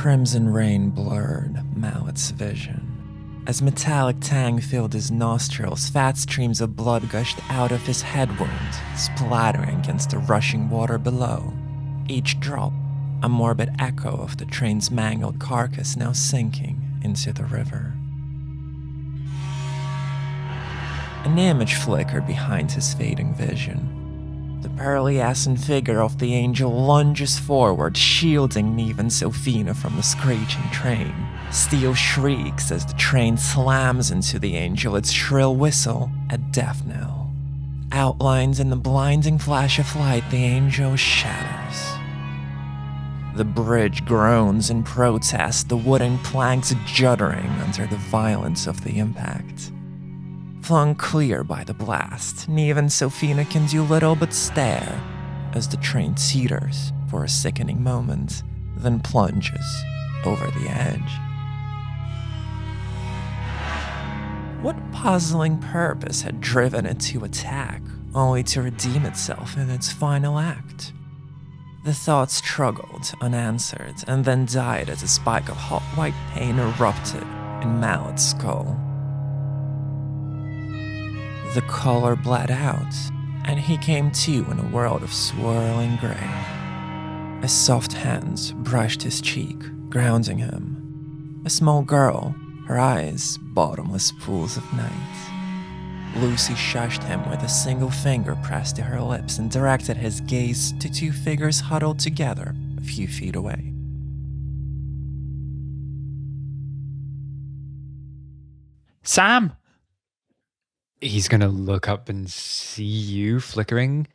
crimson rain blurred Mallet's vision. As metallic tang filled his nostrils, fat streams of blood gushed out of his head wound, splattering against the rushing water below. Each drop, a morbid echo of the train's mangled carcass now sinking into the river. An image flickered behind his fading vision. The pearly-ashen figure of the angel lunges forward, shielding Neve and Sophina from the screeching train. Steel shrieks as the train slams into the angel, its shrill whistle a death knell. Outlined in the blinding flash of light, the angel shatters. The bridge groans in protest, the wooden planks juddering under the violence of the impact. Flung clear by the blast, Neve and Sophina can do little but stare as the train teeters for a sickening moment, then plunges over the edge. What puzzling purpose had driven it to attack, only to redeem itself in its final act? The thought struggled, unanswered, and then died as a spike of hot white pain erupted in Mallet's skull. The color bled out, and he came to in a world of swirling gray. A soft hand brushed his cheek, grounding him. A small girl, her eyes bottomless pools of night. Lucy shushed him with a single finger pressed to her lips and directed his gaze to two figures huddled together a few feet away. Sam! He's gonna look up and see you flickering.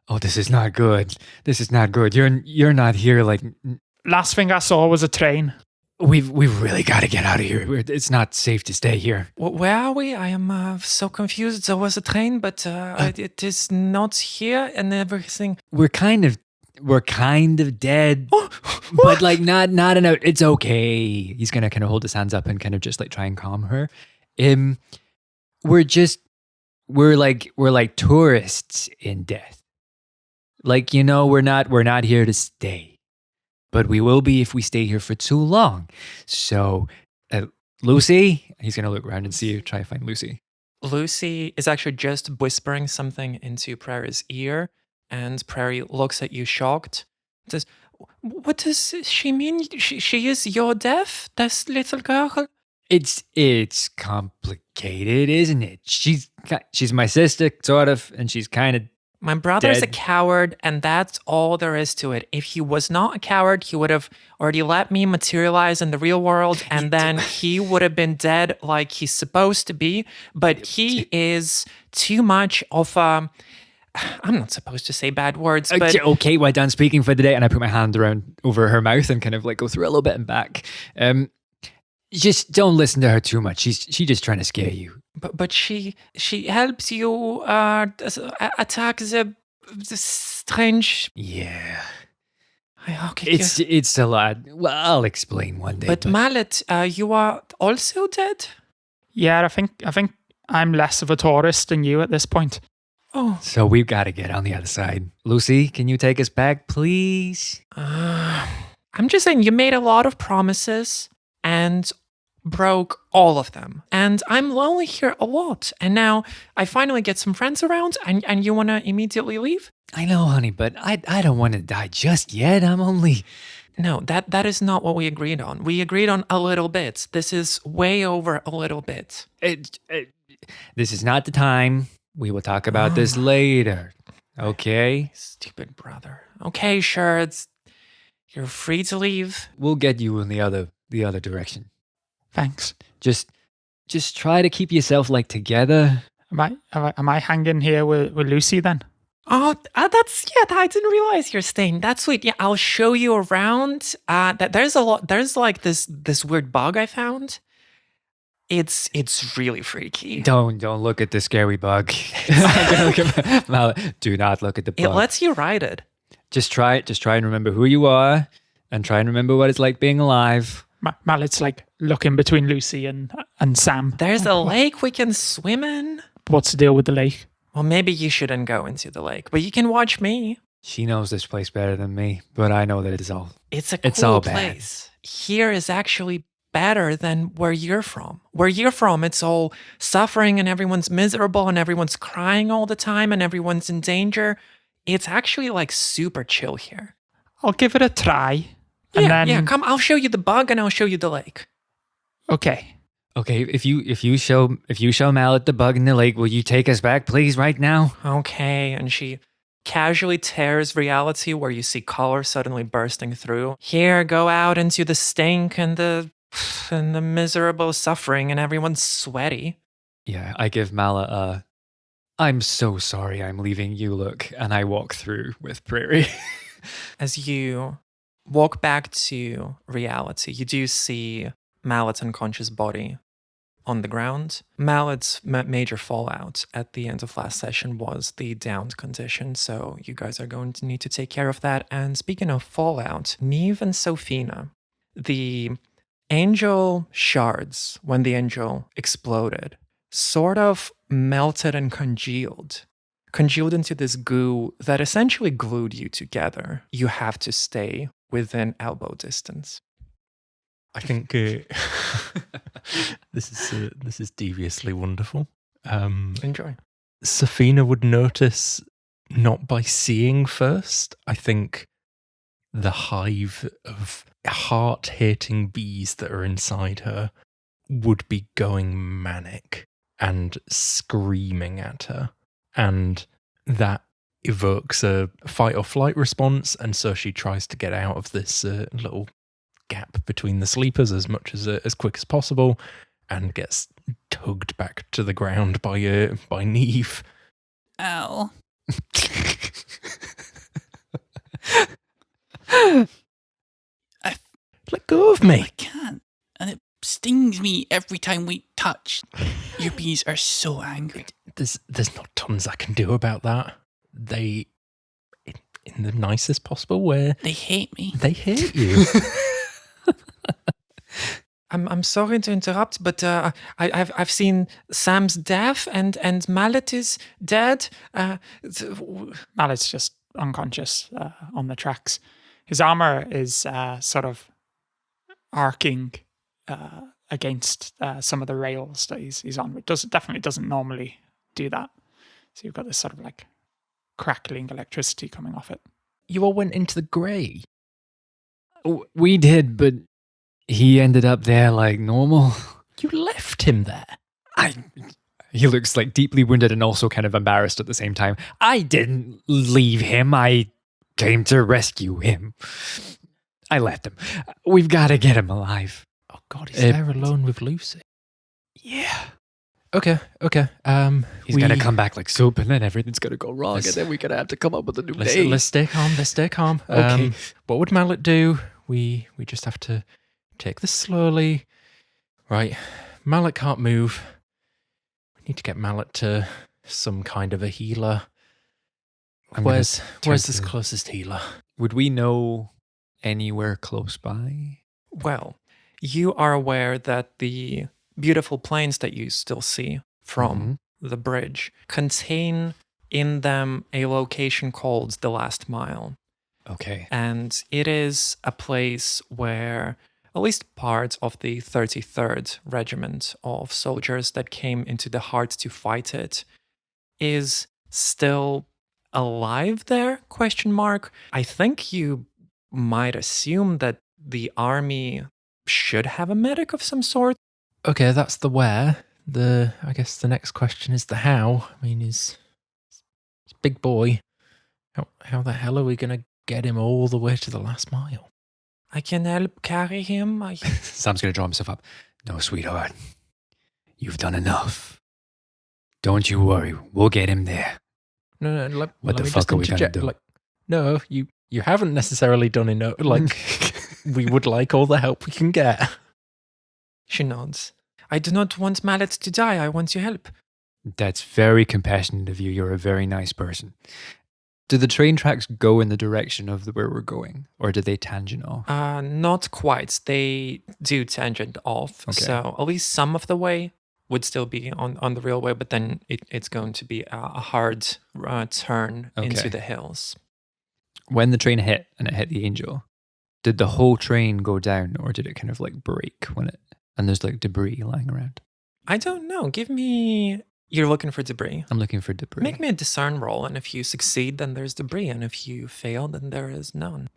Oh, this is not good. This is not good. You're not here. Like, Last thing I saw was a train. we've really got to get out of here. It's not safe to stay here. Where are we? I am so confused. There was a train, but it is not here and everything. We're kind of dead, but like not enough. It's okay. He's gonna kind of hold his hands up and kind of just like try and calm her. We're like tourists in death. Like, you know, we're not here to stay, but we will be if we stay here for too long. So, Lucy, he's gonna look around and see you. Try to find Lucy. Lucy is actually just whispering something into Prairie's ear, and Prairie looks at you shocked. Says, "What does she mean? She is your deaf? This little girl?" It's complicated, isn't it? She's my sister, sort of, and she's kind of My brother's a dead. coward, and that's all there is to it. If he was not a coward, he would have already let me materialize in the real world, and then he would have been dead like he's supposed to be. But he is too much of a... I'm not supposed to say bad words, but... Okay, we're done speaking for the day. And I put my hand around over her mouth and kind of like go through a little bit and back. Just don't listen to her too much. She's just trying to scare you. But she helps you attack the strange... Yeah. Okay, It's a lot. Well, I'll explain one day. but Mallet, you are also dead? Yeah, I think I'm less of a tourist than you at this point. Oh. So we've got to get on the other side. Lucy, can you take us back, please? I'm just saying, you made a lot of promises and broke all of them. And I'm lonely here a lot. And now I finally get some friends around, and you want to immediately leave? I know, honey, but I don't want to die just yet. I'm only... No, that is not what we agreed on. We agreed on a little bit. This is way over a little bit. This is not the time. We will talk about this later. Okay? Stupid brother. Okay, sure. You're free to leave. We'll get you in the other direction. Thanks. Just try to keep yourself like together. Am I hanging here with Lucy then? Oh, I didn't realize you're staying. That's sweet. Yeah, I'll show you around. There's a lot. There's like this weird bug I found. It's really freaky. Don't look at the scary bug. Do not look at the bug. It lets you ride it. Just try and remember who you are, and try and remember what it's like being alive. Mallet's like looking between Lucy and Sam. There's a lake we can swim in. What's the deal with the lake? Well, maybe you shouldn't go into the lake, but you can watch me. She knows this place better than me, but I know that it's all. It's a It's cool all bad. place. Here is actually better than where you're from. Where you're from, it's all suffering and everyone's miserable and everyone's crying all the time and everyone's in danger. It's actually like super chill here. I'll give it a try. And Yeah, then, yeah, come, I'll show you the bug and I'll show you the lake. Okay. Okay, if you show Mallet the bug in the lake, will you take us back, please, right now? Okay, and she casually tears reality where you see color suddenly bursting through. Here, go out into the stink and the miserable suffering and everyone's sweaty. Yeah, I give Mallet a. I'm so sorry I'm leaving you look, and I walk through with Prairie. As you walk back to reality, you do see Mallet's unconscious body on the ground. Mallet's major fallout at the end of last session was the downed condition, so you guys are going to need to take care of that. And speaking of fallout, Neve and Sophina, the angel shards, when the angel exploded, sort of melted and congealed into this goo that essentially glued you together. You have to stay within elbow distance. I think this is deviously wonderful. Enjoy. Safina would notice not by seeing first. I think the hive of heart-hating bees that are inside her would be going manic and screaming at her. And that evokes a fight or flight response, and so she tries to get out of this little gap between the sleepers as quick as possible, and gets tugged back to the ground by Neve. Ow. Let go of I me. can't. And it stings me every time we touch. Your bees are so angry. There's not tons I can do about that. They, in the nicest possible way, They hate me. they hate you. I'm sorry to interrupt, but I've seen Sam's death and Mallet is dead. Mallet's just unconscious on the tracks. His armor is sort of arcing against some of the rails that he's on. It definitely doesn't normally do that. So you've got this sort of like crackling electricity coming off it. You all went into the grey. We did, but he ended up there like normal. You left him there. He looks like deeply wounded and also kind of embarrassed at the same time. I didn't leave him. I came to rescue him. I left him. We've got to get him alive. Oh God, he's there alone with Lucy. Yeah. Okay. He's going to come back like soup, and then everything's going to go wrong, and Let's- then we're going to have to come up with a new Let's name. stay calm. Okay. What would Mallet do? We just have to take this slowly. Right. Mallet can't move. We need to get Mallet to some kind of a healer. I'm gonna Where's turn this to- closest healer? Would we know anywhere close by? Well, you are aware that the beautiful plains that you still see from the bridge contain in them a location called the Last Mile. Okay. And it is a place where at least part of the 33rd Regiment of soldiers that came into the heart to fight it is still alive there, ? I think you might assume that the army should have a medic of some sort. Okay, that's the where. I guess the next question is the how. I mean, he's big boy. How the hell are we going to get him all the way to the Last Mile? I can help carry him. Sam's going to draw himself up. No, sweetheart. You've done enough. Don't you worry. We'll get him there. No, What let the me fuck just are we gonna interject. do? Like, no, you haven't necessarily done enough. Like, we would like all the help we can get. She nods. I do not want Mallet to die. I want your help. That's very compassionate of you. You're a very nice person. Do the train tracks go in the direction of where we're going, or do they tangent off? Not quite. They do tangent off. Okay. So at least some of the way would still be on the railway, but then it's going to be a hard turn into Okay. the hills. When the train hit and it hit the angel, did the whole train go down, or did it kind of like break when it, and there's like debris lying around? I don't know. Give me. You're looking for debris. I'm looking for debris. Make me a discern roll, and if you succeed, then there's debris, and if you fail, then there is none.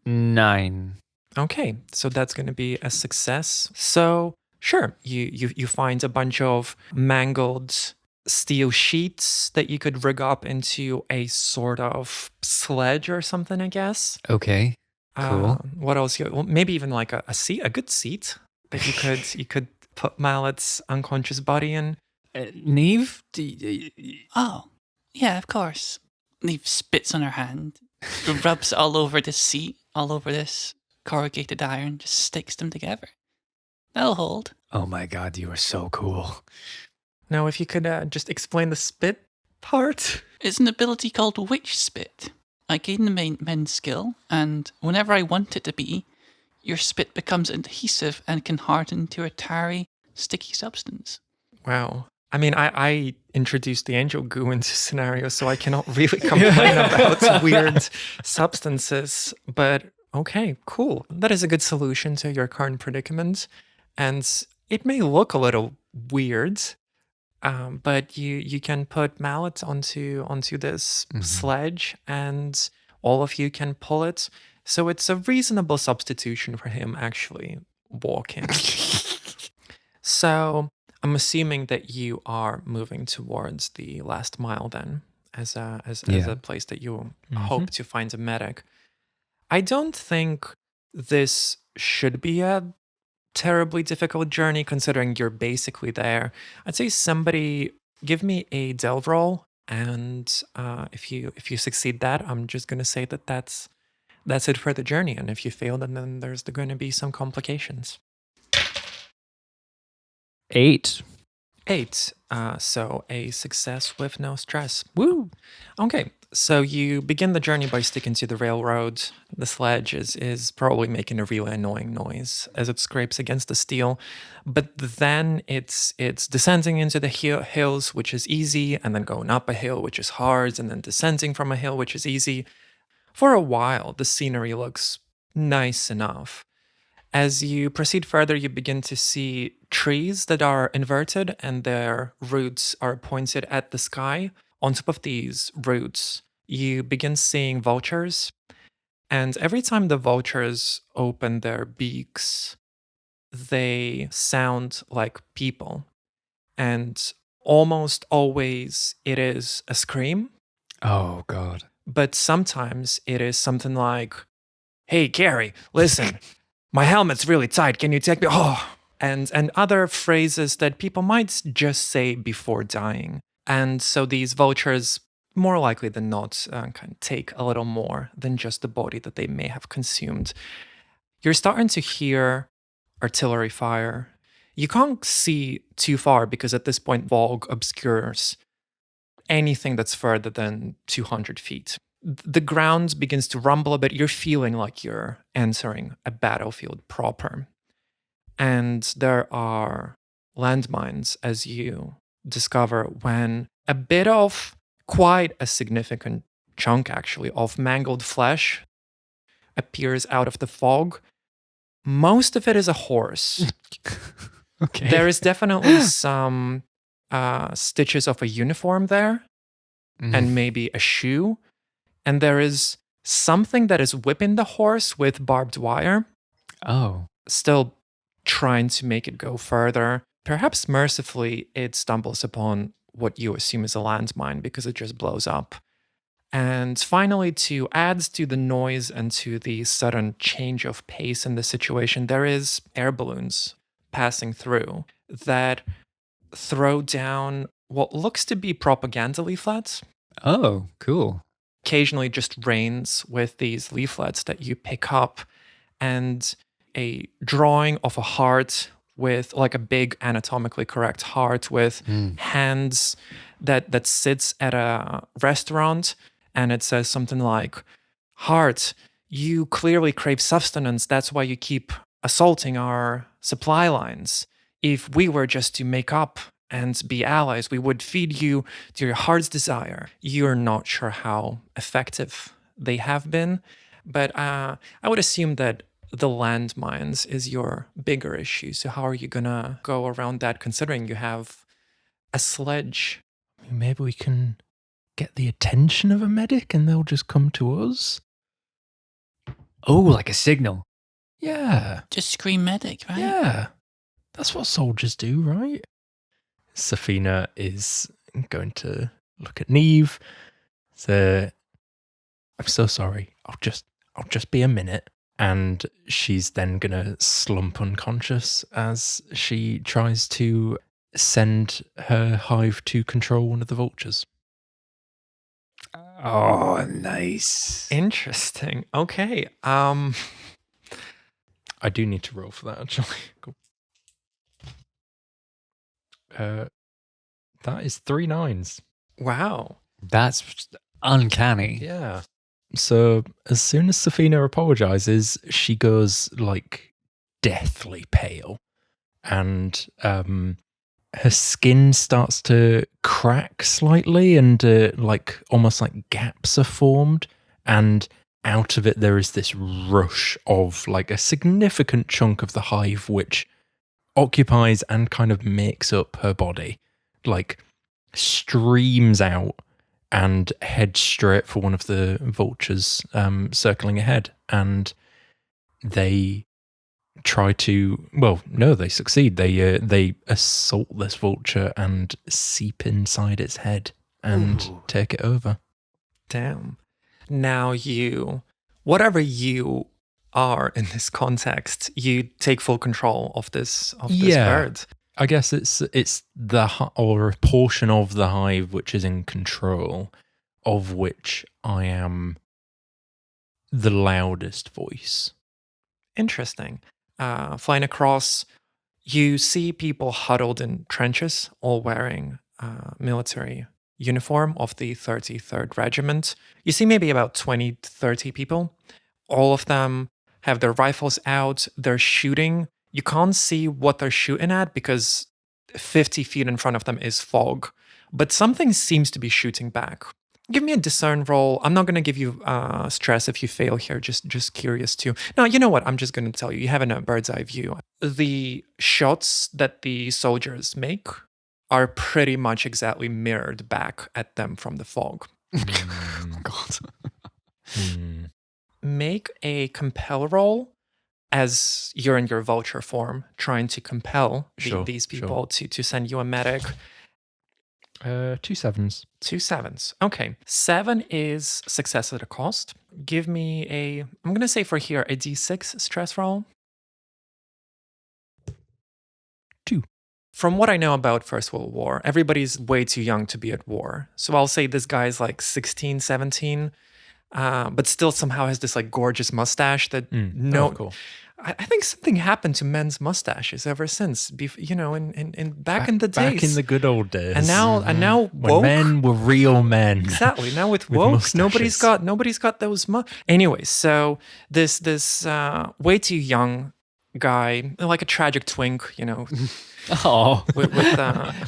9. Okay, so that's going to be a success. So sure, you find a bunch of mangled steel sheets that you could rig up into a sort of sledge or something, I guess. Okay. Cool. What else? Well, maybe even like a seat, a good seat that you could put Mallet's unconscious body in. Neve? Oh, yeah, of course. Neve spits on her hand, rubs it all over the seat, all over this corrugated iron, just sticks them together. That'll hold. Oh my God, you are so cool. Now, if you could just explain the spit part. It's an ability called Witch Spit. I gain the men's skill, and whenever I want it to be, your spit becomes adhesive and can harden to a tarry, sticky substance. Wow. I mean, I introduced the angel goo into scenarios, so I cannot really complain about weird substances. But okay, cool. That is a good solution to your current predicament. And it may look a little weird, but you can put Mallet onto this sledge, and all of you can pull it. So it's a reasonable substitution for him actually walking. So I'm assuming that you are moving towards the last mile then, as a place that you hope to find a medic. I don't think this should be a terribly difficult journey considering you're basically there. I'd say somebody give me a delve roll, and if you succeed that, I'm just gonna say that's it for the journey. And if you fail, then there's going to be some complications. 8. 8. So a success with no stress. Woo! Okay, so you begin the journey by sticking to the railroad. The sledge is probably making a really annoying noise as it scrapes against the steel. But then it's descending into the hills, which is easy, and then going up a hill, which is hard, and then descending from a hill, which is easy. For a while, the scenery looks nice enough. As you proceed further, you begin to see trees that are inverted and their roots are pointed at the sky. On top of these roots, you begin seeing vultures. And every time the vultures open their beaks, they sound like people. And almost always it is a scream. Oh God. But sometimes it is something like, "Hey, Gary, listen, my helmet's really tight. Can you take me?" Oh, and other phrases that people might just say before dying. And so these vultures, more likely than not, can take a little more than just the body that they may have consumed. You're starting to hear artillery fire. You can't see too far because at this point, fog obscures anything that's further than 200 feet. The ground begins to rumble a bit. You're feeling like you're entering a battlefield proper. And there are landmines, as you discover, when a bit of, quite a significant chunk actually, of mangled flesh appears out of the fog. Most of it is a horse. Okay. There is definitely some stitches of a uniform there, and maybe a shoe. And there is something that is whipping the horse with barbed wire. Oh. Still trying to make it go further. Perhaps mercifully, it stumbles upon what you assume is a landmine because it just blows up. And finally, to add to the noise and to the sudden change of pace in the situation, there is air balloons passing through that throw down what looks to be propaganda leaflets. Oh, cool. Occasionally just rains with these leaflets that you pick up, and a drawing of a heart with, like, a big anatomically correct heart with hands that sits at a restaurant, and it says something like, "Heart, you clearly crave sustenance. That's why you keep assaulting our supply lines. If we were just to make up and be allies. We would feed you to your heart's desire. You're not sure how effective they have been, but I would assume that the landmines is your bigger issue. So how are you gonna go around that considering you have a sledge? Maybe we can get the attention of a medic and they'll just come to us. Oh, like a signal. Yeah. Just scream medic, right? Yeah. That's what soldiers do, right? Safina is going to look at Neve. Say, I'm so sorry. I'll just be a minute. And she's then gonna slump unconscious as she tries to send her hive to control one of the vultures. Oh, nice. Interesting. Okay. I do need to roll for that, actually. Cool. That is 3 9s. Wow. That's uncanny. Yeah. So as soon as Safina apologizes, she goes like deathly pale, and her skin starts to crack slightly, and like almost like gaps are formed, and out of it there is this rush of like a significant chunk of the hive which occupies and kind of makes up her body, like streams out and heads straight for one of the vultures circling ahead. And they try to, well, no, they succeed. They assault this vulture and seep inside its head and take it over. Damn. Now whatever you are in this context, you take full control of this bird. I guess it's or a portion of the hive which is in control, of which I am the loudest voice. Interesting. Flying across, you see people huddled in trenches, all wearing military uniform of the 33rd Regiment. You see maybe about 20, 30 people. All of them have their rifles out. They're shooting. You can't see what they're shooting at because 50 feet in front of them is fog. But something seems to be shooting back. Give me a discern roll. I'm not going to give you stress if you fail here. Just curious too. No, you know what? I'm just going to tell you. You have a bird's eye view. The shots that the soldiers make are pretty much exactly mirrored back at them from the fog. Oh, God. Make a compel roll as you're in your vulture form, trying to compel these people to send you a medic. 2 7s. 2 7s. Okay. 7 is success at a cost. Give me I'm going to say for here, a d6 stress roll. 2. From what I know about First World War, everybody's way too young to be at war. So I'll say this guy's like 16, 17, but still somehow has this like gorgeous mustache that cool. I think something happened to men's mustaches ever since, in back in the days. Back in the good old days. And now when woke. men were real men. Exactly. Now with woke, mustaches. nobody's got those. Anyway, so this way too young guy, like a tragic twink, Oh. with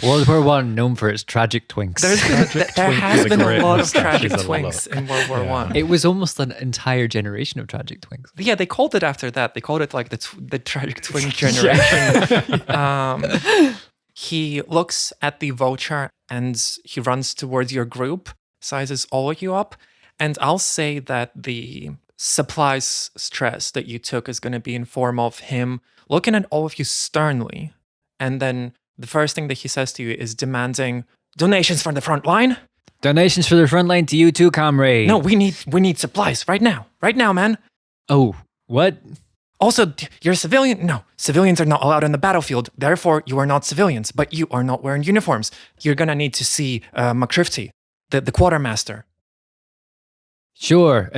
World War I known for its tragic twinks. there has been a great lot of mustache. tragic twinks in World War One. It was almost an entire generation of tragic twinks. Yeah, they called it after that. They called it like the tragic twink generation. He looks at the vulture and he runs towards your group, sizes all of you up, and I'll say that the supplies stress that you took is going to be in form of him looking at all of you sternly, and then the first thing that he says to you is demanding donations from the front line. Donations for the front line to you too, comrade. No, we need supplies right now, man. Oh, what? Also, you're a civilian. No, civilians are not allowed on the battlefield. Therefore, you are not civilians, but you are not wearing uniforms. You're gonna need to see McCrifty, the quartermaster. Sure.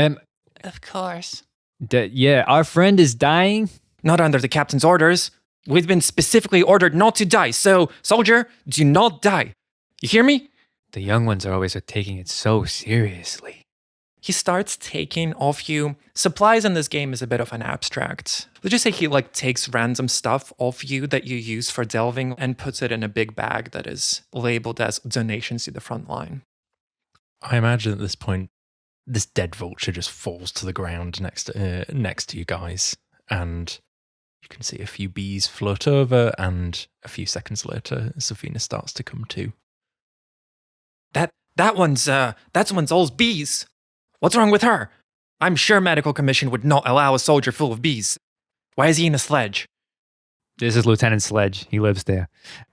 Of course. Yeah, our friend is dying. Not under the captain's orders. We've been specifically ordered not to die. So, soldier, do not die. You hear me? The young ones are always taking it so seriously. He starts taking off you. Supplies in this game is a bit of an abstract. Let's just say he like takes random stuff off you that you use for delving and puts it in a big bag that is labeled as donations to the front line. I imagine at this point, this dead vulture just falls to the ground next to you guys, and you can see a few bees float over, and a few seconds later, Safina starts to come to. That one's all bees. What's wrong with her? I'm sure Medical Commission would not allow a soldier full of bees. Why is he in a sledge? This is Lieutenant Sledge. He lives there.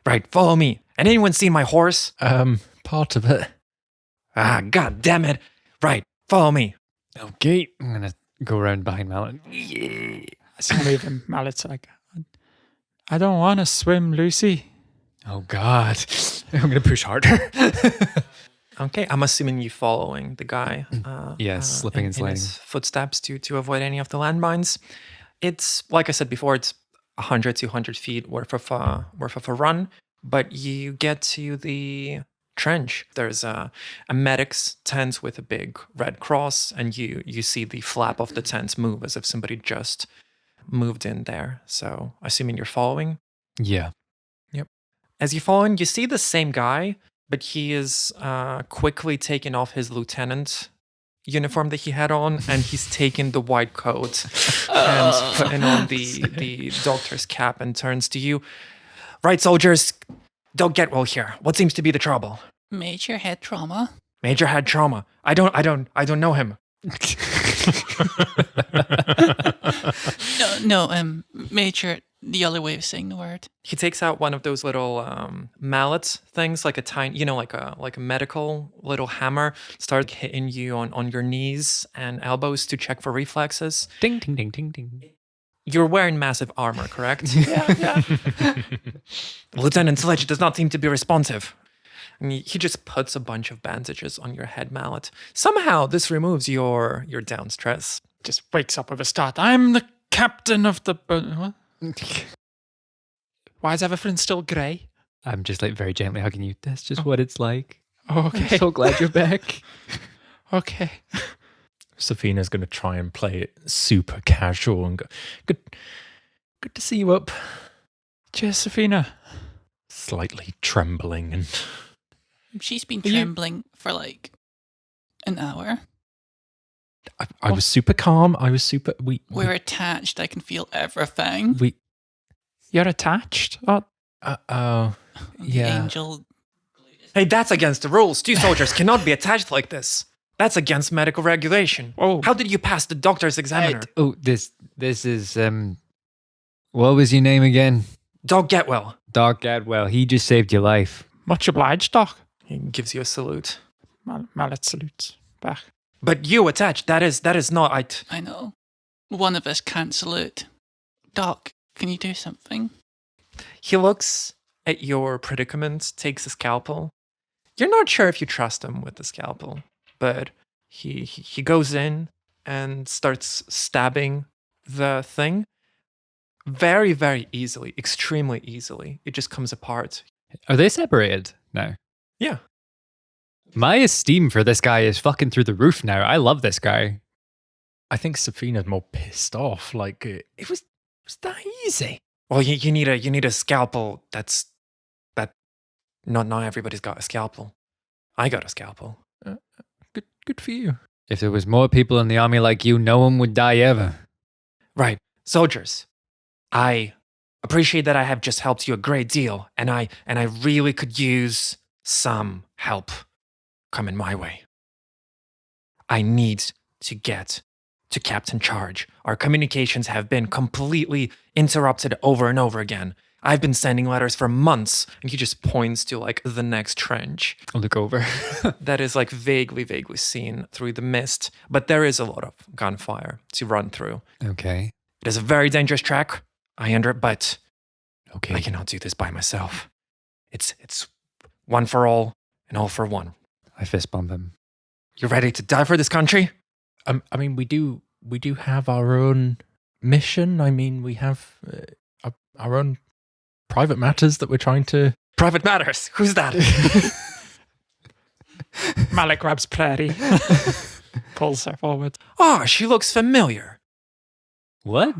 Right, follow me. And anyone seen my horse? Part of it. Ah, god damn it. Right, follow me. Okay. I'm going to go around behind Mallet. As you move him, Mallet's like, I don't want to swim, Lucy. Oh, God. I'm going to push harder. Okay, I'm assuming you following the guy. Yes, slipping and in sliding. his footsteps to avoid any of the landmines. It's, like I said before, it's 100, 200 feet worth of a run, but you get to the trench. There's a medic's tent with a big red cross, and you see the flap of the tent move as if somebody just moved in there. So, assuming you're following. Yeah. As you're following, you see the same guy, but he is quickly taking off his lieutenant uniform that he had on, and he's taken the white coat and putting on the doctor's cap and turns to you. Right, soldiers, don't get well here. What seems to be the trouble? Major head trauma. Major had trauma. I don't know him. No, Major, the other way of saying the word. He takes out one of those little mallet things, like a tiny, like a medical little hammer. Start hitting you on your knees and elbows to check for reflexes. Ding, ding, ding, ding, ding. You're wearing massive armor, correct? Yeah. Lieutenant Sledge does not seem to be responsive. And he just puts a bunch of bandages on your head mallet. Somehow this removes your down stress. Just wakes up with a start. I'm the captain of the... what? Why is everything still grey? I'm just like very gently hugging you. That's just what it's like. Oh, I'm okay. so glad you're back. Okay. Safina's going to try and play it super casual and go, good to see you up. Cheers, Safina. Slightly trembling and... She's been You- trembling for like an hour. I was super calm. We're attached. I can feel everything. we You're attached? Oh, The yeah. angel. Hey, that's against the rules. Two soldiers cannot be attached like this. That's against medical regulation. whoa. How did you pass the doctor's examiner? Oh, this is what was your name again? Doc Getwell. Doc Gadwell. He just saved your life. Much obliged, Doc. He gives you a salute. Mallet salutes back. But you attached. That is not. I know. One of us can't salute. Doc, can you do something? He looks at your predicament, takes a scalpel. You're not sure if you trust him with the scalpel, but he goes in and starts stabbing the thing very, very easily, extremely easily. It just comes apart. Are they separated now? Yeah. My esteem for this guy is fucking through the roof now. I love this guy. I think Safina's more pissed off. Like it was that easy. Well, you need a scalpel. That not everybody's got a scalpel. I got a scalpel. Good for you. If there was more people in the army like you, no one would die ever. Right, soldiers. I appreciate that I have just helped you a great deal, and I really could use some help coming my way. I need to get to Captain Charge. Our communications have been completely interrupted over and over again. I've been sending letters for months, and he just points to like the next trench I'll look over. that is like vaguely seen through the mist, but there is a lot of gunfire to run through. Okay. It is a very dangerous track, but Okay. I cannot do this by myself. It's one for all and all for one. I fist bump him. You ready to die for this country? I mean, we do have our own mission. I mean, we have our own private matters that we're trying to. Private matters. Who's that? Mallet grabs Prairie. Pulls her forward. Oh, she looks familiar. What?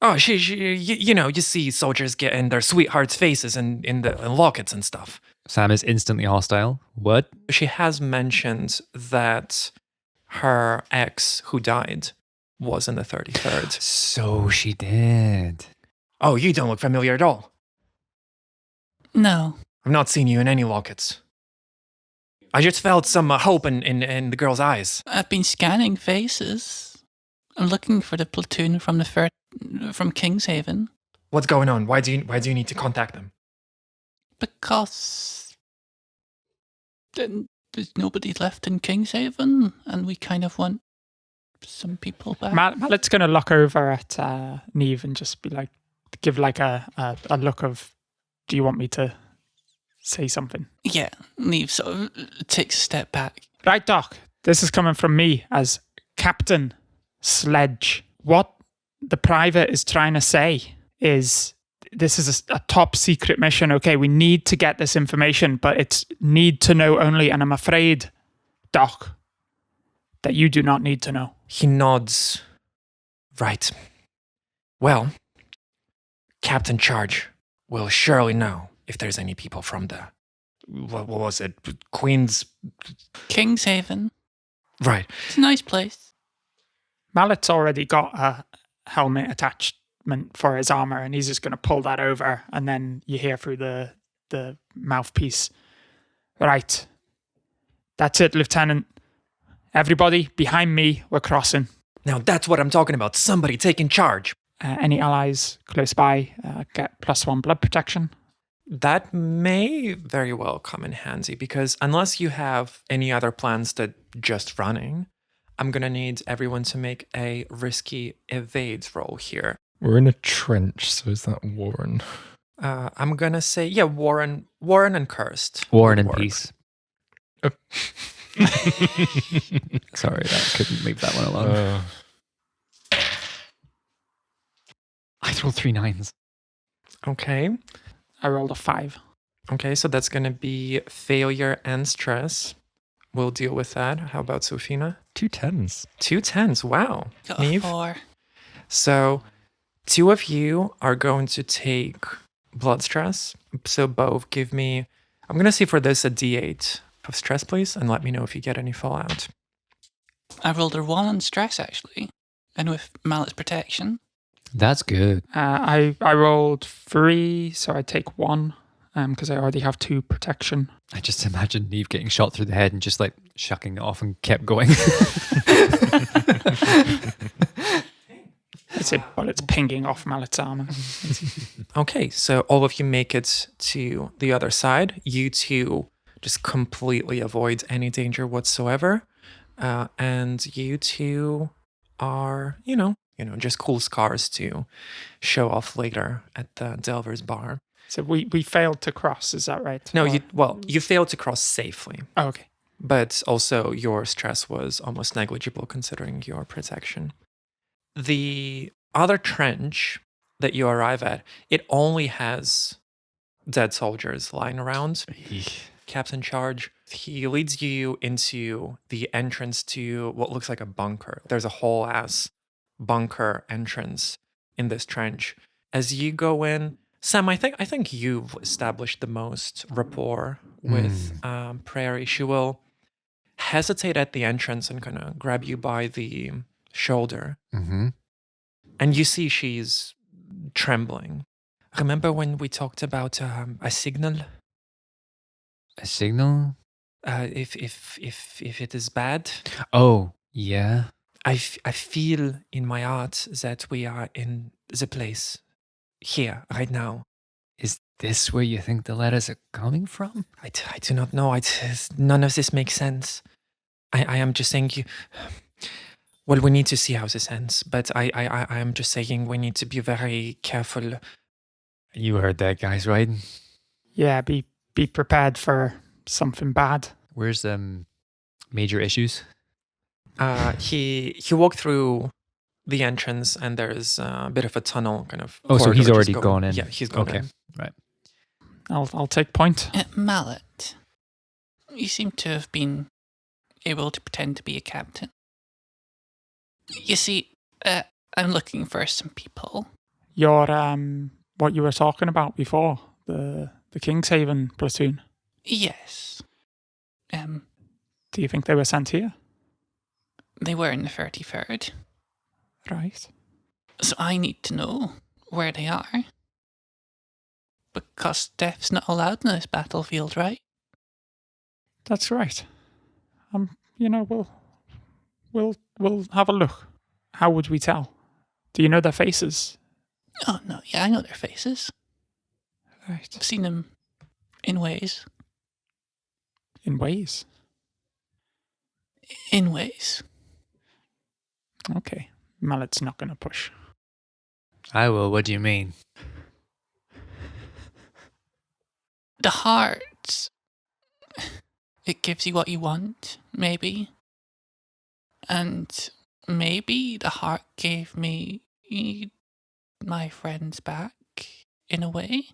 Oh, you see soldiers getting their sweethearts' faces in lockets and stuff. Sam is instantly hostile. What? She has mentioned that her ex who died was in the 33rd. So she did. Oh, you don't look familiar at all. No. I've not seen you in any lockets. I just felt some hope in the girl's eyes. I've been scanning faces. I'm looking for the platoon from from Kingshaven. What's going on? Why do you need to contact them? Because there's nobody left in Kingshaven, and we kind of want some people back. Mallet's going to look over at Neve and just be like, give like a look of, do you want me to say something? Yeah, Neve sort of takes a step back. Right, Doc. This is coming from me as Captain Sledge. What the private is trying to say is this is a top secret mission. Okay, we need to get this information, but it's need to know only. And I'm afraid, Doc, that you do not need to know. He nods. Right. Well, Captain Charge will surely know if there's any people from the, what was it, Queen's... Kingshaven. Right. It's a nice place. Mallet's already got a helmet attachment for his armor, and he's just going to pull that over, and then you hear through the mouthpiece. Right. That's it, Lieutenant. Everybody behind me, we're crossing. Now that's what I'm talking about. Somebody taking charge. Any allies close by get +1 blood protection. That may very well come in handy, because unless you have any other plans than just running, I'm going to need everyone to make a risky evades roll here. We're in a trench, so is that Warren? I'm going to say, yeah, Warren and Cursed. Warren would and work. peace. Sorry, I couldn't leave that one alone. I rolled 3 9s. Okay. I rolled a 5. Okay, so that's going to be failure and stress. We'll deal with that. How about Sofina? 2 10s. 2 10s. Wow. Got a Neve? 4. So 2 of you are going to take blood stress. So both give me, I'm going to see for this a d8 of stress, please, and let me know if you get any fallout. I rolled a 1 on stress, actually. And with Mallet's protection. That's good. I rolled 3, so I take 1 because I already have 2 protection. I just imagined Neve getting shot through the head and just like shucking it off and kept going. It's it, but it's pinging off Mallet's armor. Okay, so all of you make it to the other side. You two just completely avoid any danger whatsoever. And you two are, just cool scars to show off later at the Delver's bar. So we failed to cross, is that right? No, Or- you failed to cross safely, Oh, okay. but also your stress was almost negligible considering your protection. The other trench that you arrive at, it only has dead soldiers lying around. Captain Charge, he leads you into the entrance to what looks like a bunker. There's a whole ass bunker entrance in this trench. As you go in, Sam, I think you've established the most rapport with Prairie. She will hesitate at the entrance and kind of grab you by the shoulder. Mm-hmm. And you see she's trembling. Remember when we talked about a signal? A signal? If it is bad, Oh, yeah. I feel in my heart that we are in the place here right now. Is this where you think the letters are coming from? I do not know. None of this makes sense. I am just saying you. Well, we need to see how this ends, but I am just saying we need to be very careful. You heard that, guys, right? Yeah, be prepared for something bad. Where's major issues? He walked through the entrance, and there's a bit of a tunnel kind of. Oh, so corridor he's just already going- gone in. Yeah, he's gone Okay. in. Right. I'll take point. Mallet, you seem to have been able to pretend to be a captain. You see, I'm looking for some people. Your what you were talking about before, the Kingshaven platoon. Yes. Do you think they were sent here? They were in the 33rd. Right. So I need to know where they are. Because death's not allowed in this battlefield, right? That's right. We'll have a look. How would we tell? Do you know their faces? Oh, no, yeah, I know their faces. Right. I've seen them in ways. In ways. In ways. Okay. Mallet's not going to push. I will. What do you mean? The heart. It gives you what you want, maybe. And maybe the heart gave me my friends back, in a way.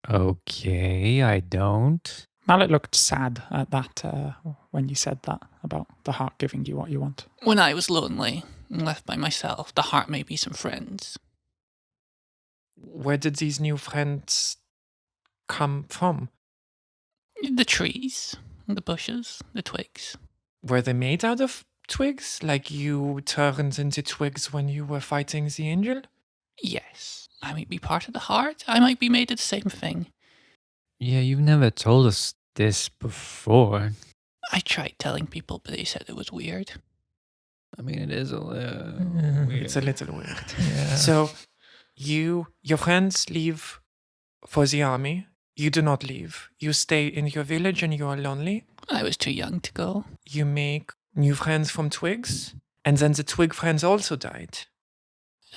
Okay, I don't. Mallet looked sad at that when you said that about the heart giving you what you want. When I was lonely and left by myself, the heart made me some friends. Where did these new friends come from? The trees, the bushes, the twigs. Were they made out of twigs? Like you turned into twigs when you were fighting the angel? Yes, I might be part of the heart. I might be made of the same thing. Yeah, you've never told us this before. I tried telling people, but they said it was weird. I mean, it is a little It's a little weird. Yeah. So, your friends leave for the army. You do not leave. You stay in your village and you are lonely. I was too young to go. You make new friends from twigs. And then the twig friends also died.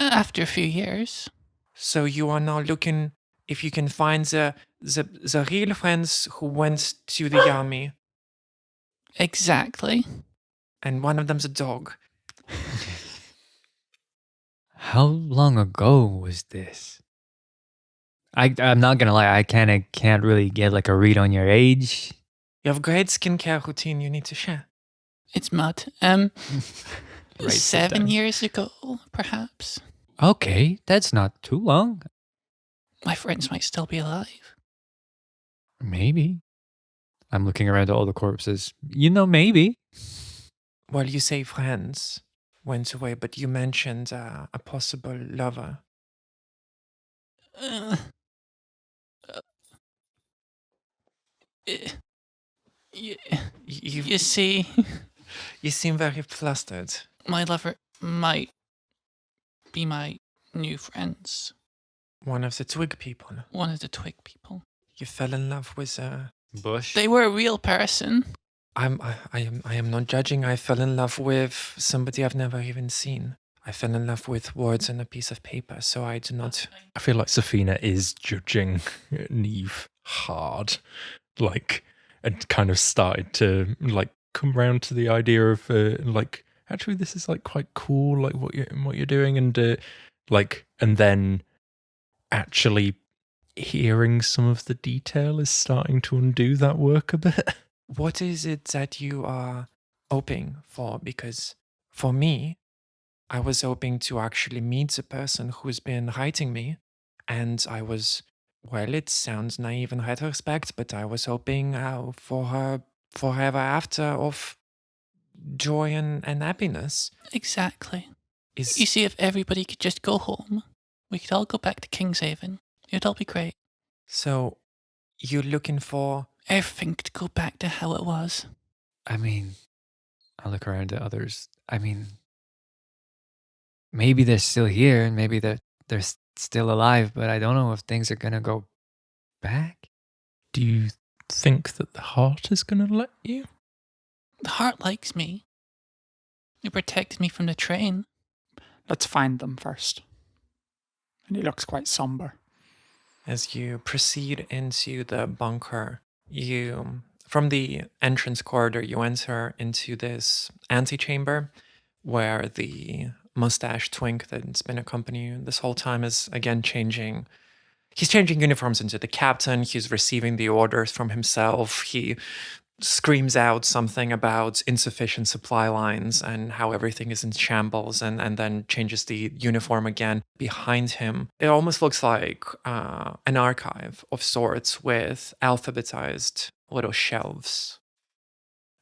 After a few years. So you are now looking if you can find the real friends who went to the army. Exactly. And one of them's a dog. How long ago was this? I'm not gonna lie, I can't really get like a read on your age. You have great skincare routine you need to share. It's mud. Write it 7 down. years ago, perhaps. Okay, that's not too long. My friends might still be alive. Maybe. I'm looking around at all the corpses. Maybe. Well, you say friends went away, but you mentioned a possible lover. Uh, you, You, you see, you seem very flustered. my lover might be my new friends. One of the twig people. One of the twig people. You fell in love with Bush. They were a real person. I am not judging. I fell in love with somebody I've never even seen. I fell in love with words on a piece of paper, so I do not. I feel like Safina is judging Neve hard, and kind of started to come round to the idea of actually this is quite cool, what you're doing, and and then actually hearing some of the detail is starting to undo that work a bit. What is it that you are hoping for? Because for me, I was hoping to actually meet the person who's been writing me, and I was, well, it sounds naive in retrospect, but I was hoping for her forever after of joy and happiness. Exactly. You Is see, if everybody could just go home, we could all go back to Kingshaven. It'd all be great. so you're looking for Everything could go back to how it was. I mean, I look around at others. I mean, maybe they're still here and maybe they're still alive, but I don't know if things are gonna go back. Do you think that the heart is going to let you? The heart likes me. It protected me from the train. Let's find them first. And he looks quite somber. as you proceed into the bunker, from the entrance corridor, you enter into this antechamber where the mustache twink that's been accompanying you this whole time is again changing. He's changing uniforms into the captain. He's receiving the orders from himself. He screams out something about insufficient supply lines and how everything is in shambles, and then changes the uniform again. Behind him, it almost looks like an archive of sorts with alphabetized little shelves.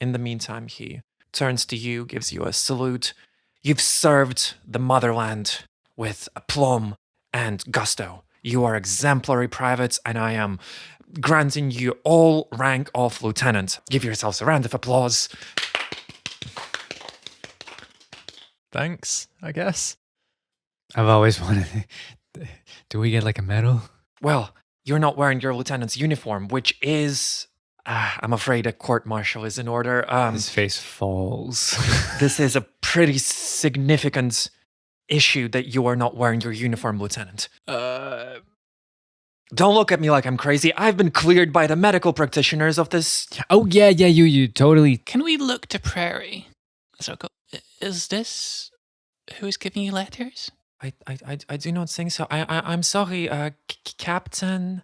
In the meantime, he turns to you, gives you a salute. You've served the motherland with aplomb and gusto. You are exemplary privates, and I am granting you all rank of lieutenant. Give yourselves a round of applause. Thanks, I guess. I've always wanted. Do we get like a medal? Well, you're not wearing your lieutenant's uniform, which is, I'm afraid, a court-martial is in order. His face falls. This is a pretty significant issue that you are not wearing your uniform, Lieutenant. Don't look at me like I'm crazy. I've been cleared by the medical practitioners of this. Oh yeah, you totally. Can we look to Prairie? So, is this who's giving you letters? I do not think so. I'm sorry, Captain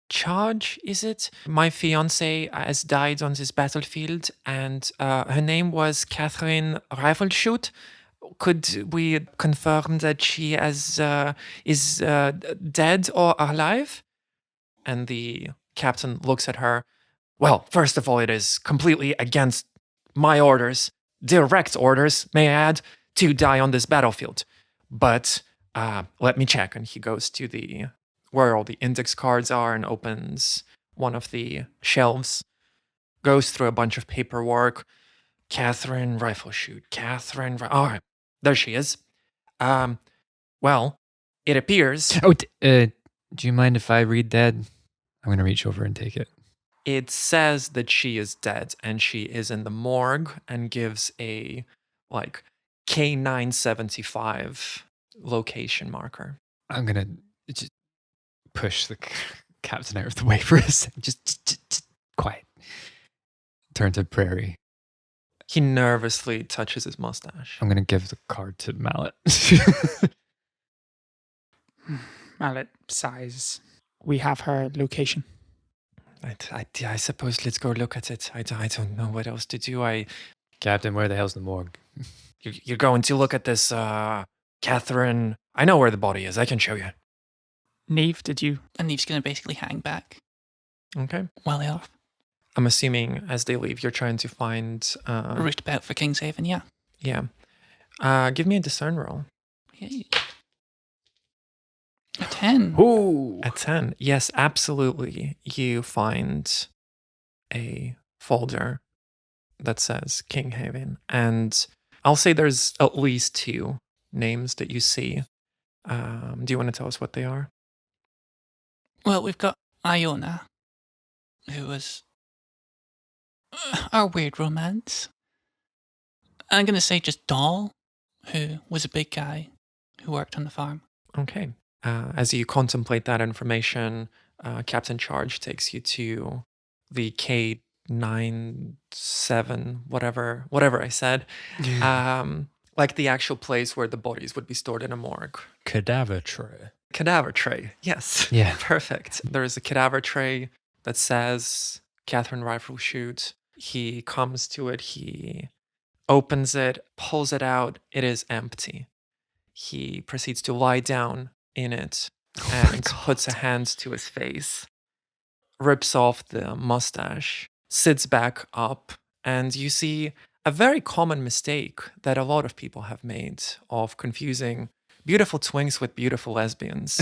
Charge, is it? My fiance has died on this battlefield, and her name was Catherine Rifleshoot. Could we confirm that she is dead or alive? And the captain looks at her. Well, first of all, it is completely against my orders, direct orders, may I add, to die on this battlefield. But let me check. And he goes to where all the index cards are and opens one of the shelves, goes through a bunch of paperwork. Catherine Rifleshoot. All right, there she is. Well, it appears Oh, do you mind if I read that? I'm gonna reach over and take it. it says that she is dead and she is in the morgue, and gives a like K975 location marker. I'm gonna just push the captain out of the way for a second. Just quiet. Turn to Prairie. He nervously touches his mustache. I'm gonna give the card to Mallet. Mallet sighs. We have her location. I suppose let's go look at it. I don't know what else to do. Captain, where the hell's the morgue? You're going to look at this, Catherine. I know where the body is. I can show you. Neve, did you? And Neve's going to basically hang back Okay. while they're off. I'm assuming as they leave, you're trying to find. Route about for Kingshaven, yeah. Yeah. Give me a discern roll. Yay. A 10. Ooh. A 10. Yes, absolutely. You find a folder that says Kinghaven. And I'll say there's at least 2 names that you see. Do you want to tell us what they are? Well, we've got Iona, who was our weird romance. I'm going to say just Doll, who was a big guy who worked on the farm. Okay. As you contemplate that information, Captain Charge takes you to the K97, whatever I said. Like the actual place where the bodies would be stored in a morgue. Cadaver tray. Cadaver tray, yes. Yeah. Perfect. There is a cadaver tray that says Catherine Rifleshoot. He comes to it, he opens it, pulls it out. It is empty. He proceeds to lie down in it and puts a hand to his face, rips off the mustache, sits back up, and you see a very common mistake that a lot of people have made of confusing beautiful twinks with beautiful lesbians.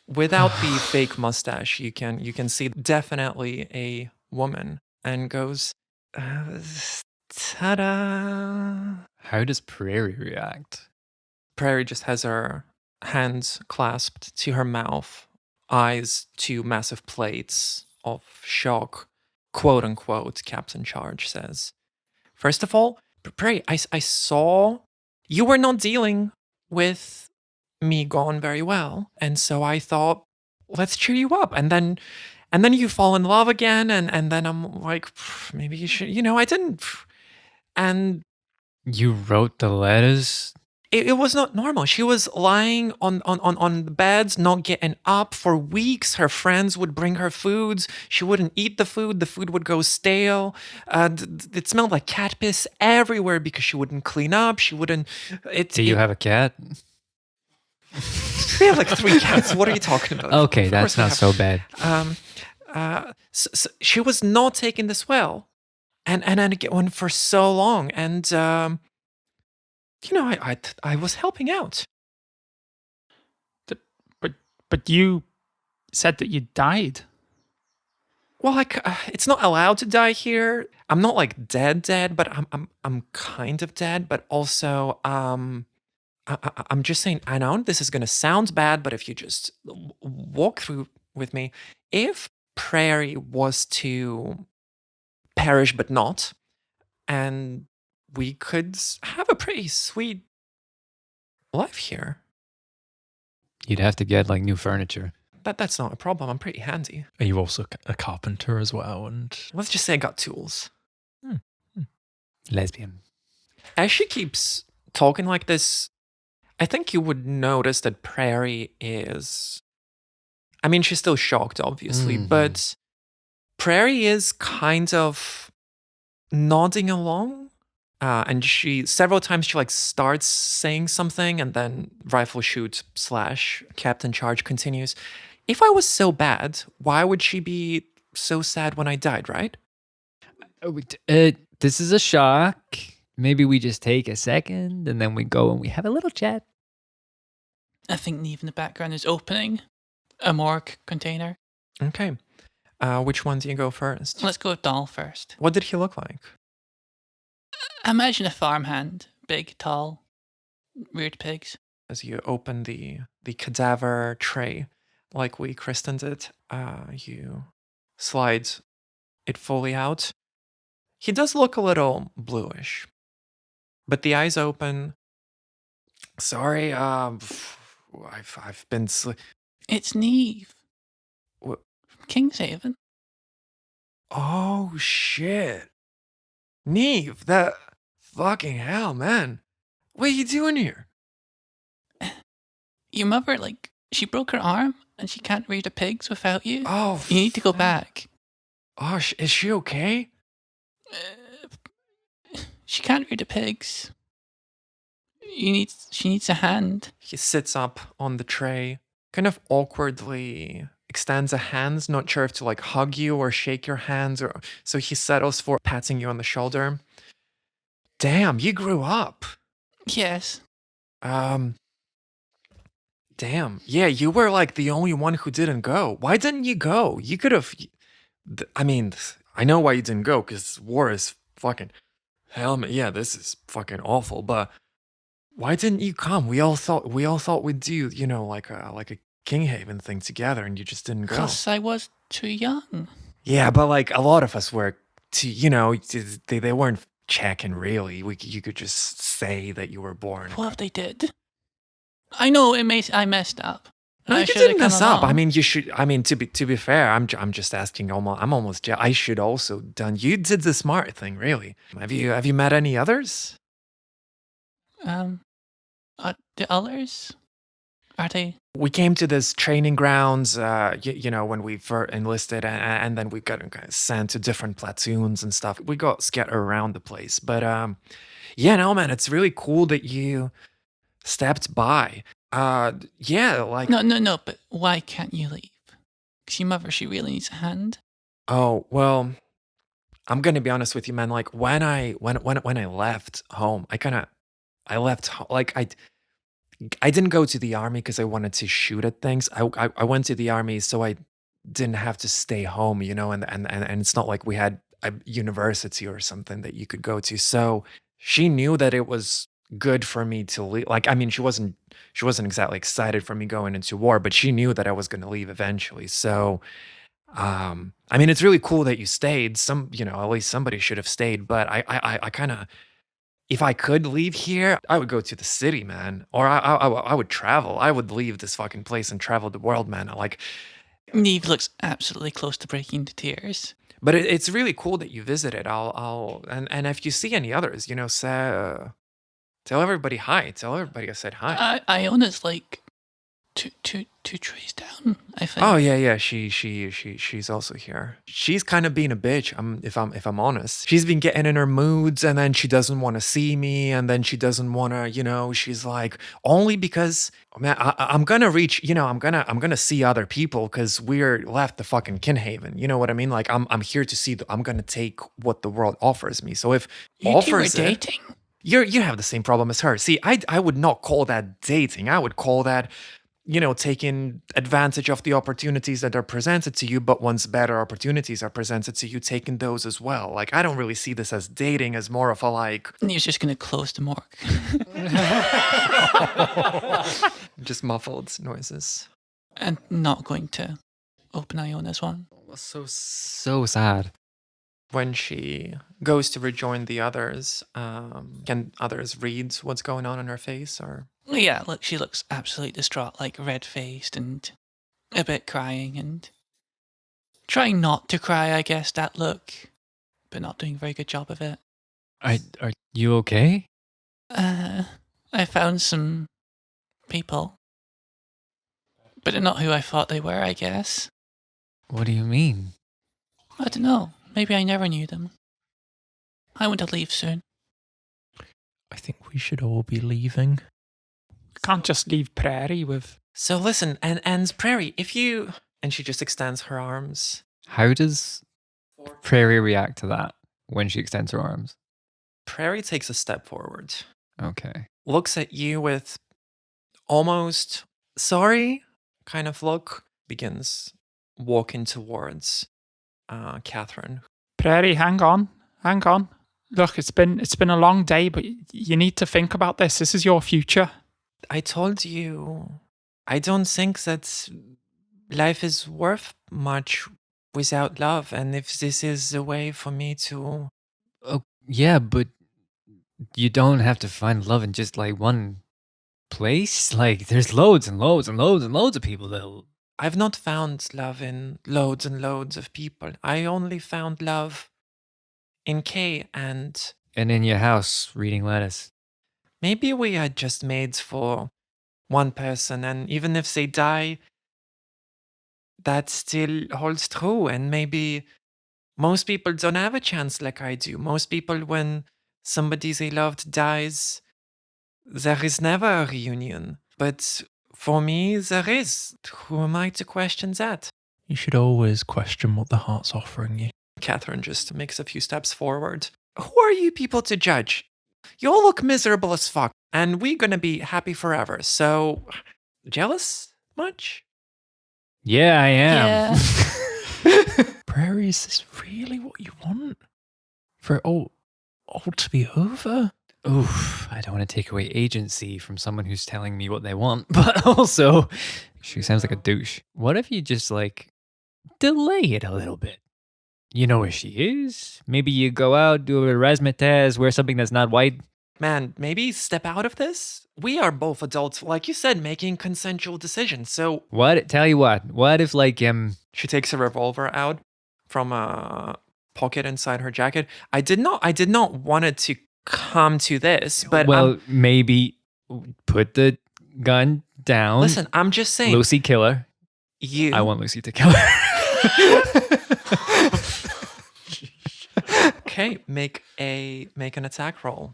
Without the fake mustache, you can see definitely a woman, and goes, ta-da. How does Prairie react? Prairie just has her hands clasped to her mouth, eyes 2 massive plates of shock. Quote unquote, Captain Charge says. First of all, Prairie, I saw you were not dealing with me gone very well. And so I thought, let's cheer you up. And then you fall in love again. And then I'm like, maybe you should, I didn't. And You wrote the letters? it was not normal. She was lying on the beds, not getting up for weeks. Her friends would bring her foods. She wouldn't eat the food. The food would go stale. It smelled like cat piss everywhere because she wouldn't clean up. She wouldn't. Do you have a cat? We have like 3 cats. What are you talking about? Okay, Of that's course we not have- so bad. So she was not taking this well, and again for so long, and I was helping out. But you said that you died. Well, like it's not allowed to die here. I'm not like dead, but I'm kind of dead. But also, I'm just saying. I know this is gonna sound bad, but if you just walk through with me, if Prairie was to perish but not, and we could have a pretty sweet life here. You'd have to get like new furniture. That's not a problem. I'm pretty handy. Are you also a carpenter as well? And Let's just say I got tools. Lesbian. As she keeps talking like this, I think you would notice that Prairie is. I mean, she's still shocked, obviously, Mhm. but Prairie is kind of nodding along. And she several times she like starts saying something, and then rifle shoot / Captain Charge continues. If I was so bad, why would she be so sad when I died, right? This is a shock. Maybe we just take a second and then we go and we have a little chat. I think Neve in the background is opening a morgue container. Okay. Which one do you go first? Let's go with Doll first. What did he look like? Imagine a farmhand, big, tall, weird pigs. As you open the cadaver tray, like we christened it, you slide it fully out. He does look a little bluish, but the eyes open. Sorry, I've been It's Neve. What? From Kingshaven. Oh shit, Neve! That fucking hell, man! What are you doing here? Your mother, she broke her arm and she can't rear the pigs without you. Oh, You need to go fuck. back. Oh, is she okay? She can't rear the pigs. She needs a hand. He sits up on the tray, kind of awkwardly extends a hand, not sure if to like hug you or shake your hands, or so he settles for patting you on the shoulder. Damn, you grew up. Yes. Damn. Yeah, you were like the only one who didn't go. Why didn't you go? You could have. I mean, I know why you didn't go, because war is fucking. Hell, yeah, this is fucking awful. But why didn't you come? We all thought we'd do, like a Kinghaven thing together, and you just didn't go. Because I was too young. Yeah, but like a lot of us were, they weren't checking really. You could just say that you were born. What if they did? I know I messed up. No, I you should've didn't come mess up. I along. mean, you should. I mean, to be fair, I'm just asking. I'm almost. I should also done. You did the smart thing, really. Have you met any others? The others? Are they? We came to this training grounds, when we first enlisted, and then we got kind of sent to different platoons and stuff. We got scattered around the place, but yeah, no, man, it's really cool that you stepped by. Yeah, like No, but why can't you leave? Because your mother, she really needs a hand. oh well, I'm gonna be honest with you, man. Like when I left home, I left like I didn't go to the army because I wanted to shoot at things. I went to the army so I didn't have to stay home, and it's not like we had a university or something that you could go to. So she knew that it was good for me to leave. Like, I mean, she wasn't exactly excited for me going into war, but she knew that I was going to leave eventually. So, I mean, it's really cool that you stayed. At least somebody should have stayed. But I kind of. If I could leave here, I would go to the city, man. Or I would travel. I would leave this fucking place and travel the world, man. Like, Neve looks absolutely close to breaking into tears. but it's really cool that you visited. And if you see any others, say Tell everybody hi. Tell everybody I said hi. Iona's like two trees down, I think. Oh yeah. She's also here. She's kind of being a bitch. If I'm honest, she's been getting in her moods, and then she doesn't want to see me, and then she doesn't want to. She's like, only because man, I'm gonna reach. I'm gonna see other people because we're left the fucking Kinhaven. You know what I mean? Like I'm here to see. I'm gonna take what the world offers me. So if You two were offers it, dating. you have the same problem as her. See, I would not call that dating. I would call that, taking advantage of the opportunities that are presented to you, but once better opportunities are presented to you, taking those as well. Like, I don't really see this as dating, as more of a like, And he was just going to close the morgue. just muffled noises. And not going to open Iona's one. So sad. When she goes to rejoin the others, can others read what's going on in her face, or? Yeah, look, she looks absolutely distraught, like red-faced and a bit crying and trying not to cry, I guess, that look, but not doing a very good job of it. Are you okay? I found some people, but they're not who I thought they were, I guess. What do you mean? I don't know. Maybe I never knew them. I want to leave soon. I think we should all be leaving. Can't just leave Prairie with. So listen, and Prairie, if you... And she just extends her arms. How does Prairie react to that when she extends her arms? Prairie takes a step forward. Okay. Looks at you with almost sorry kind of look. Begins walking towards Catherine. Prairie, hang on. Look, it's been a long day, but you need to think about this. This is your future. I told you, I don't think that life is worth much without love. And if this is a way for me to... Oh, yeah, but you don't have to find love in just like one place. Like, there's loads and loads and loads and loads of people that'll... I've not found love in loads and loads of people. I only found love in Kay, and in your house reading lettuce. maybe we are just made for one person, and even if they die, that still holds true. And maybe most people don't have a chance like I do. Most people, when somebody they loved dies, there is never a reunion. But for me, there is. Who am I to question that? You should always question what the heart's offering you. Catherine just makes a few steps forward. Who are you people to judge? You all look miserable as fuck, and we're gonna be happy forever. So, jealous much? Yeah, I am. Prairie, is this really what you want? For it all to be over? Oof, I don't want to take away agency from someone who's telling me what they want, but also, she sounds like a douche. What if you just like delay it a little bit? You know where she is? Maybe you go out, do a razzmatazz, wear something that's not white. Man, maybe step out of this? We are both adults, like you said, making consensual decisions. So, What? Tell you what if like, she takes a revolver out from a pocket inside her jacket. I did not want it to come to this, but well, maybe put the gun down. listen, I'm just saying. Lucy, kill her. You. I want Lucy to kill her. Okay, make an attack roll.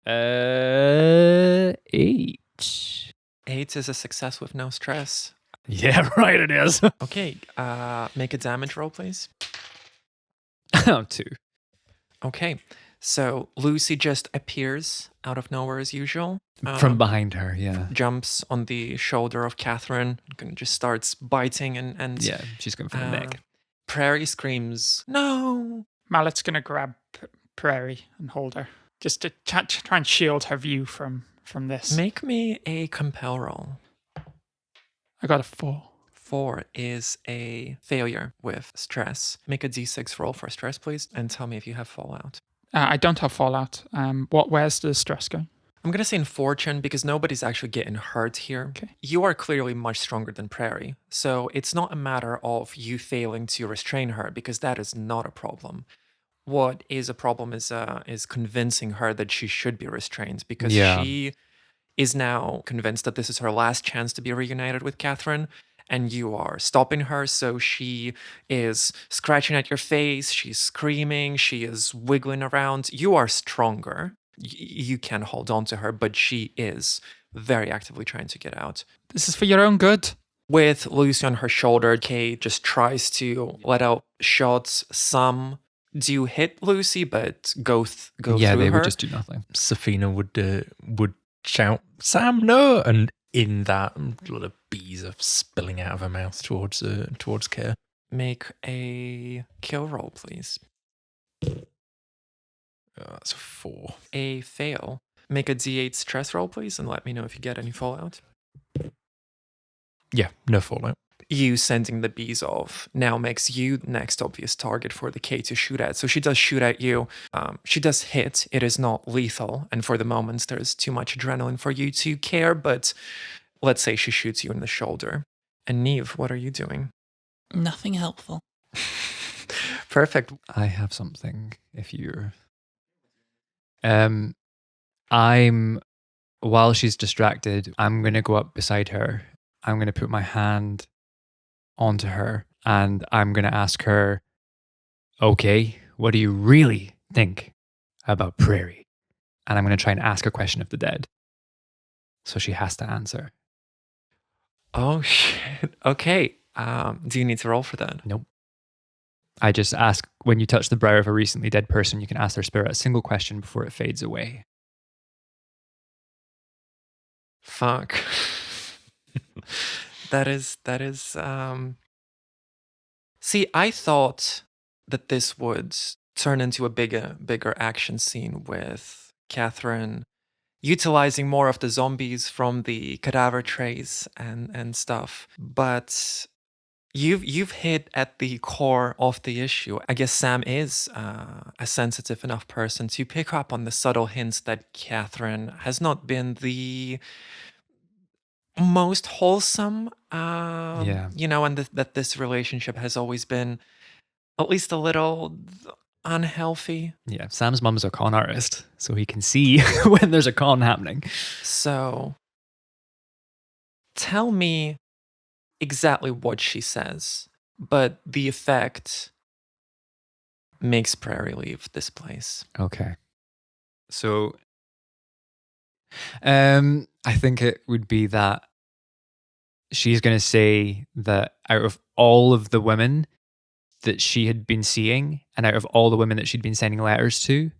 8. 8 is a success with no stress. Yeah, right. It is. Okay, make a damage roll, please. 2. Okay, so Lucy just appears out of nowhere as usual. From behind her, yeah. Jumps on the shoulder of Catherine, and just starts biting and Yeah, she's going for the neck. Prairie screams, "No!" Mallet's going to grab Prairie and hold her, just to try and shield her view from this. Make me a compel roll. I got a 4. 4 is a failure with stress. Make a d6 roll for stress, please, and tell me if you have fallout. I don't have fallout. Where's the stress going? I'm going to say in fortune because nobody's actually getting hurt here. Okay. You are clearly much stronger than Prairie. So it's not a matter of you failing to restrain her because that is not a problem. what is a problem is convincing her that she should be restrained, because Yeah. she is now convinced that this is her last chance to be reunited with Catherine, and you are stopping her. So she is scratching at your face, she's screaming, she is wiggling around. You are stronger. You can hold on to her, but she is very actively trying to get out. This is for your own good. With Lucy on her shoulder, Kay just tries to let out shots. Some do hit Lucy, but go Yeah, through they her. would just do nothing. Safina would shout, "Sam, no!" And in that, a lot of bees are spilling out of her mouth towards Care. Make a kill roll, please. That's a 4. A fail. Make a D8 stress roll, please, and let me know if you get any fallout. Yeah, no fallout. You sending the bees off now makes you the next obvious target for the K to shoot at. So she does shoot at you. She does hit. It is not lethal. And for the moment, there's too much adrenaline for you to care. But let's say she shoots you in the shoulder. And Neve, what are you doing? Nothing helpful. Perfect. I have something if you're. I'm. While she's distracted, I'm going to go up beside her. I'm going to put my hand onto her and I'm going to ask her, okay, what do you really think about Prairie? And I'm going to try and ask a question of the dead. So she has to answer. Oh, shit. Okay. Do you need to roll for that? Nope. I just ask, when you touch the brow of a recently dead person, you can ask their spirit a single question before it fades away. Fuck. that is See, I thought that this would turn into a bigger action scene with Catherine utilizing more of the zombies from the cadaver trays and stuff. But you've hit at the core of the issue. I guess Sam is a sensitive enough person to pick up on the subtle hints that Catherine has not been the most wholesome, and that this relationship has always been at least a little unhealthy. Yeah, Sam's mum's a con artist, so he can see when there's a con happening. So tell me exactly what she says, but the effect makes Prairie leave this place. Okay. So I think it would be that she's going to say that out of all of the women that she had been seeing and out of all the women that she'd been sending letters to,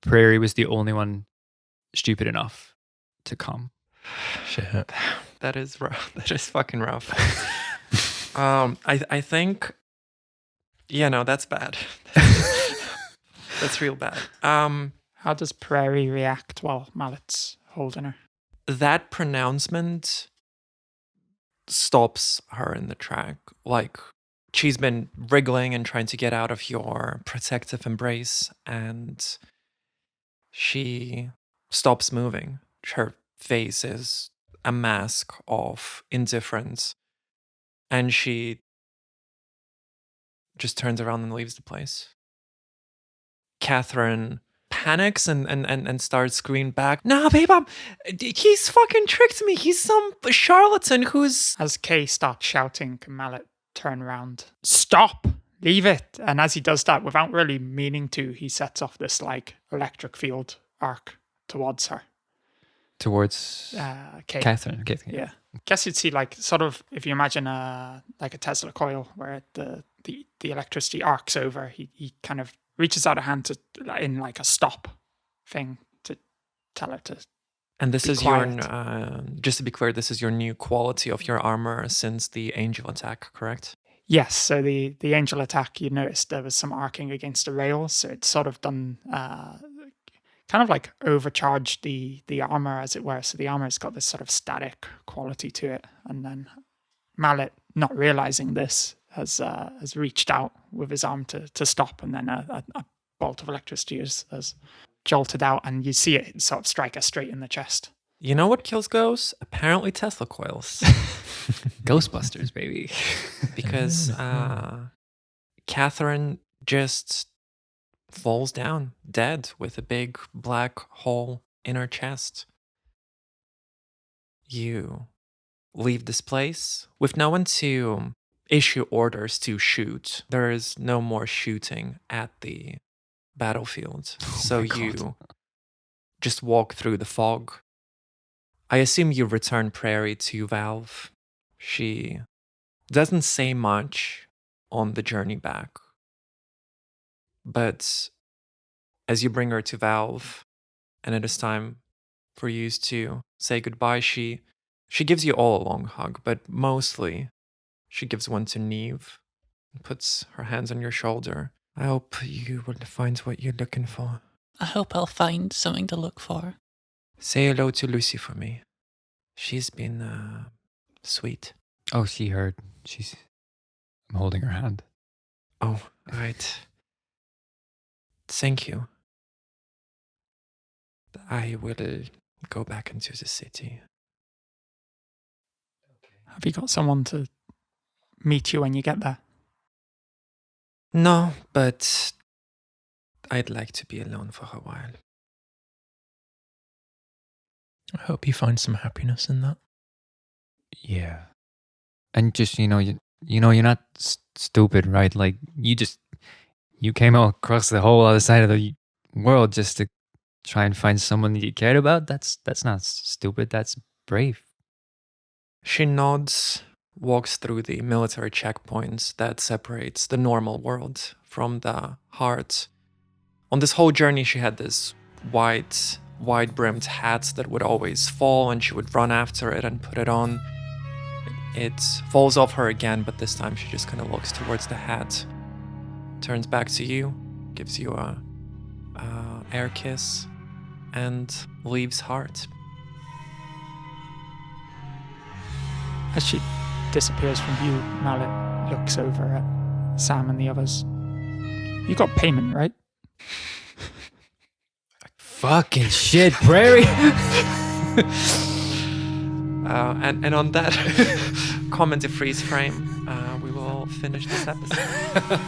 Prairie was the only one stupid enough to come. Shit. That is rough. That is fucking rough. I think, that's bad. That's real bad. How does Prairie react while Mallet's holding her? That pronouncement stops her in the track. Like, she's been wriggling and trying to get out of your protective embrace, and she stops moving. Her face is a mask of indifference, and she just turns around and leaves the place. Catherine panics and starts screaming back, "Nah, babe, he's fucking tricked me. He's some charlatan who's..." As Kay starts shouting, can Mallet turn around? Stop! Leave it! And as he does that, without really meaning to, he sets off this electric field arc towards her. Towards Kay. Catherine. Okay. Yeah. Guess you'd see sort of, if you imagine a Tesla coil where the electricity arcs over, he kind of reaches out a hand to in a stop thing to tell her to. And this be is quiet. your, just to be clear, this is your new quality of your armor since the angel attack, correct? Yes, so the angel attack, you noticed there was some arcing against the rails, so it's sort of done kind of overcharged the armor, as it were. So the armor's got this sort of static quality to it, and then Mallet, not realizing this, has reached out with his arm to stop, and then a bolt of electricity has jolted out, and you see it sort of strike her straight in the chest. You know what kills ghosts? Apparently Tesla coils. Ghostbusters, baby. Because Catherine just falls down dead with a big black hole in her chest. You leave this place with no one to issue orders to shoot. There is no more shooting at the battlefield. So my God. you just walk through the fog. I assume you return Prairie to Valve. She doesn't say much on the journey back. But as you bring her to Valve, and it is time for you to say goodbye, she gives you all a long hug, but mostly she gives one to Neve and puts her hands on your shoulder. I hope you will find what you're looking for. I hope I'll find something to look for. Say hello to Lucy for me. She's been sweet. Oh, she heard. I'm holding her hand. Oh, right. Thank you. I will go back into the city. Have you got someone to meet you when you get there? No, but I'd like to be alone for a while. I hope you find some happiness in that. Yeah. And just, you're not stupid, right? Like, you came across the whole other side of the world just to try and find someone that you cared about. That's not stupid. That's brave. She nods, walks through the military checkpoints that separates the normal world from the heart. On this whole journey, she had this wide-brimmed hat that would always fall, and she would run after it and put it on. It falls off her again, but this time she just kind of looks towards the hat, turns back to you, gives you a air kiss, and leaves Heart. As she disappears from view, Mallet looks over at Sam and the others. You got payment, right? Fucking shit, Prairie. And on that comment to freeze frame, we will finish this episode.